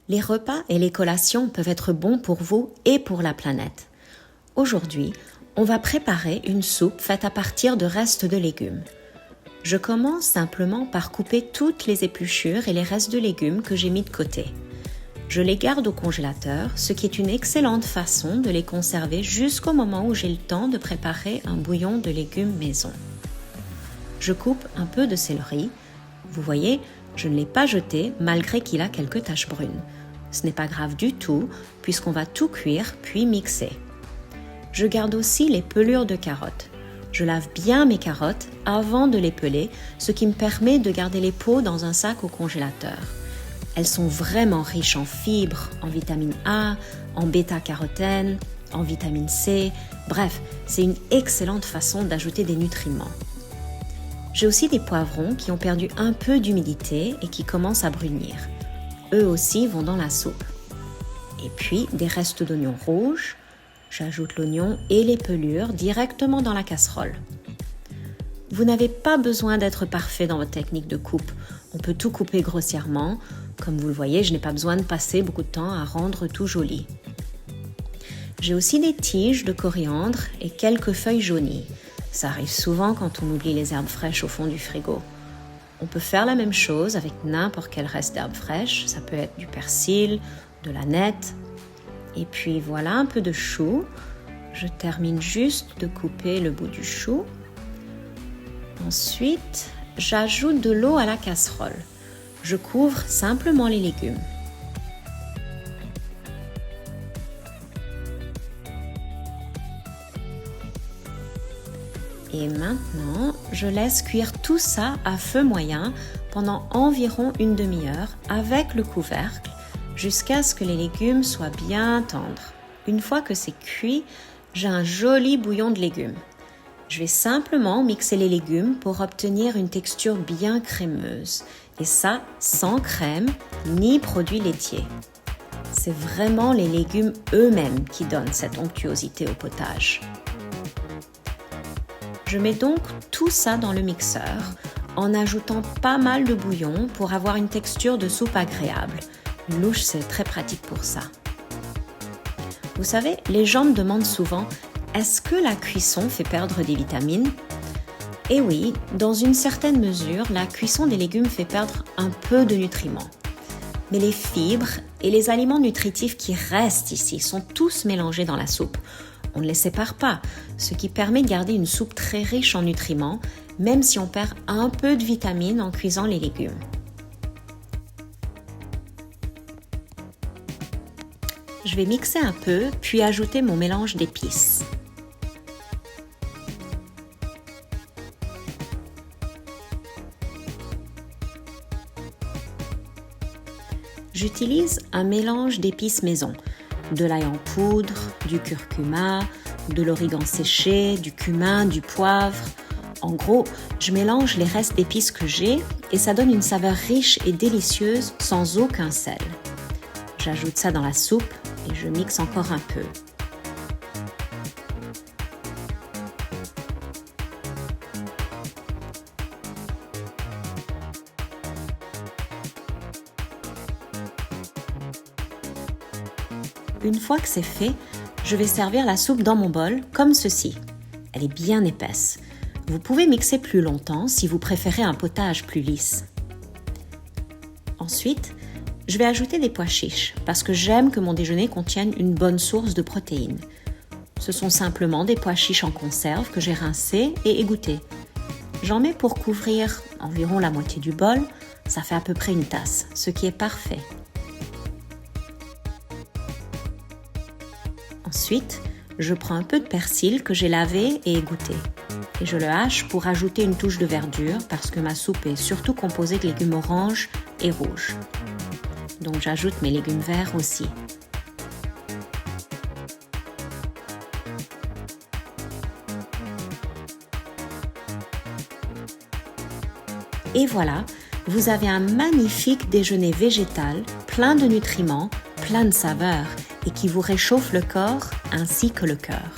Les repas et les collations peuvent être bons pour vous et pour la planète. Aujourd'hui, on va préparer une soupe faite à partir de restes de légumes. Je commence simplement par couper toutes les épluchures et les restes de légumes que j'ai mis de côté. Je les garde au congélateur, ce qui est une excellente façon de les conserver jusqu'au moment où j'ai le temps de préparer un bouillon de légumes maison. Je coupe un peu de céleri. Vous voyez, je ne l'ai pas jeté malgré qu'il a quelques taches brunes. Ce n'est pas grave du tout puisqu'on va tout cuire puis mixer. Je garde aussi les pelures de carottes. Je lave bien mes carottes avant de les peler, ce qui me permet de garder les peaux dans un sac au congélateur. Elles sont vraiment riches en fibres, en vitamine A, en bêta-carotène, en vitamine C. Bref, c'est une excellente façon d'ajouter des nutriments. J'ai aussi des poivrons qui ont perdu un peu d'humidité et qui commencent à brunir. Eux aussi vont dans la soupe. Et puis des restes d'oignons rouges. J'ajoute l'oignon et les pelures directement dans la casserole. Vous n'avez pas besoin d'être parfait dans votre technique de coupe. On peut tout couper grossièrement. Comme vous le voyez, je n'ai pas besoin de passer beaucoup de temps à rendre tout joli. J'ai aussi des tiges de coriandre et quelques feuilles jaunies. Ça arrive souvent quand on oublie les herbes fraîches au fond du frigo. On peut faire la même chose avec n'importe quel reste d'herbes fraîches. Ça peut être du persil, de l'aneth. Et puis voilà un peu de chou. Je termine juste de couper le bout du chou. Ensuite, j'ajoute de l'eau à la casserole. Je couvre simplement les légumes. Et maintenant, je laisse cuire tout ça à feu moyen pendant environ une demi-heure avec le couvercle jusqu'à ce que les légumes soient bien tendres. Une fois que c'est cuit, j'ai un joli bouillon de légumes. Je vais simplement mixer les légumes pour obtenir une texture bien crémeuse. Et ça, sans crème ni produits laitiers. C'est vraiment les légumes eux-mêmes qui donnent cette onctuosité au potage. Je mets donc tout ça dans le mixeur en ajoutant pas mal de bouillon pour avoir une texture de soupe agréable. Une louche, c'est très pratique pour ça. Vous savez, les gens me demandent souvent « Est-ce que la cuisson fait perdre des vitamines ?» Eh oui, dans une certaine mesure, la cuisson des légumes fait perdre un peu de nutriments. Mais les fibres et les aliments nutritifs qui restent ici sont tous mélangés dans la soupe. On ne les sépare pas, ce qui permet de garder une soupe très riche en nutriments, même si on perd un peu de vitamines en cuisant les légumes. Je vais mixer un peu, puis ajouter mon mélange d'épices. J'utilise un mélange d'épices maison, de l'ail en poudre, du curcuma, de l'origan séché, du cumin, du poivre. En gros, je mélange les restes d'épices que j'ai et ça donne une saveur riche et délicieuse sans aucun sel. J'ajoute ça dans la soupe et je mixe encore un peu. Une fois que c'est fait, je vais servir la soupe dans mon bol comme ceci. Elle est bien épaisse. Vous pouvez mixer plus longtemps si vous préférez un potage plus lisse. Ensuite, je vais ajouter des pois chiches parce que j'aime que mon déjeuner contienne une bonne source de protéines. Ce sont simplement des pois chiches en conserve que j'ai rincés et égouttés. J'en mets pour couvrir environ la moitié du bol. Ça fait à peu près une tasse, ce qui est parfait. Ensuite, je prends un peu de persil que j'ai lavé et égoutté. Et je le hache pour ajouter une touche de verdure parce que ma soupe est surtout composée de légumes oranges et rouges. Donc j'ajoute mes légumes verts aussi. Et voilà, vous avez un magnifique déjeuner végétal, plein de nutriments, plein de saveurs et qui vous réchauffe le corps ainsi que le cœur.